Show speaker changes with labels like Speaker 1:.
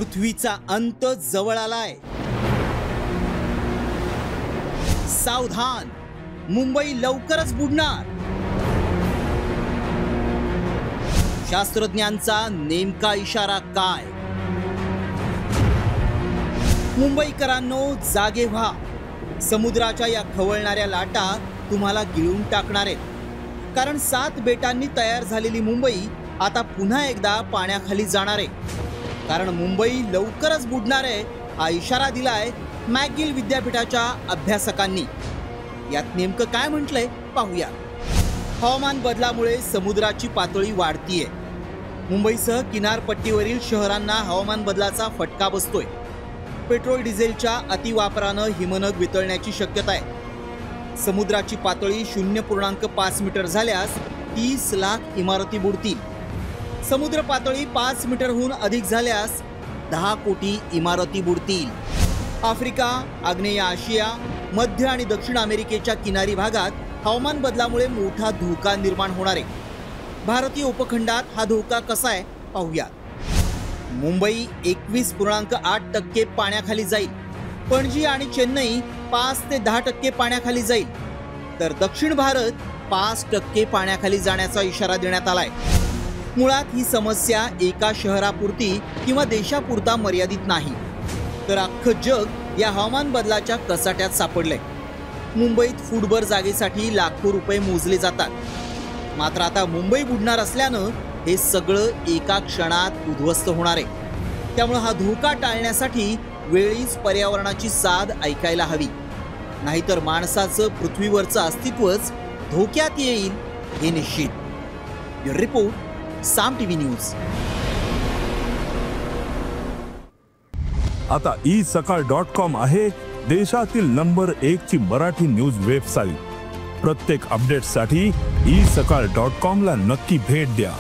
Speaker 1: पृथ्वीचा अंत जवळ आलाय। सावधान, मुंबई लवकरच बुडणार। शास्त्रज्ञांचा नेमका इशारा काय? मुंबईकरांनो जागे व्हा, समुद्राच्या या खवळणाऱ्या लाटा तुम्हाला गिळून टाकणार आहेत। कारण 7 बेटांनी तयार झालेली मुंबई आता पुन्हा एकदा पाण्याखाली जाणार आहे। कारण मुंबई लवकरच बुडणार आहे हा इशारा दिलाय मॅकगिल विद्यापीठाच्या अभ्यासकांनी। यात नेमकं काय म्हटलंय पाहूया। हवामान बदलामुळे समुद्राची पातळी वाढतीये। मुंबईसह किनारपट्टीवरील शहरांना हवामान बदलाचा फटका बसतोय। पेट्रोल डिझेलच्या अतिवापरानं हिमनग वितळण्याची शक्यता आहे। समुद्राची पातळी 0.5 मीटर झाल्यास 30 लाख इमारती बुडतील। समुद्र पातळी 5 मीटरहून अधिक झाल्यास 10 कोटी इमारती बुडतील। आफ्रिका, आग्नेय आशिया, मध्य आणि दक्षिण अमेरिकेच्या किनारी भागात हवामान बदलामुळे मोठा धोका निर्माण होणार आहे। भारतीय उपखंडात हा धोका कसा आहे पाहूया। मुंबई 21.8% पाण्याखाली जाईल। पणजी आणि चेन्नई 5 ते 10% पाण्याखाली जाईल। तर दक्षिण भारत 5% पाण्याखाली जाण्याचा इशारा देण्यात आलाय। मुळात ही समस्या एका शहरापुरती किंवा देशापुरता मर्यादित नाही, तर अख्खं जग या हवामान बदलाच्या कसाट्यात सापडलंय। मुंबईत फुटभर जागेसाठी लाखो रुपये मोजले जातात। मात्र आता मुंबई बुडणार असल्यानं हे सगळं एका क्षणात उद्ध्वस्त होणार आहे। त्यामुळे हा धोका टाळण्यासाठी वेळीच पर्यावरणाची साद ऐकायला हवी, नाहीतर माणसाचं पृथ्वीवरचं अस्तित्वच धोक्यात येईल हे निश्चित। ब्युरो रिपोर्ट, साम टीव्ही न्यूज।
Speaker 2: आता isakal.com आहे देशातील नंबर 1 ची मराठी न्यूज वेबसाईट। प्रत्येक अपडेटसाठी isakal.com ला नक्की भेट द्या।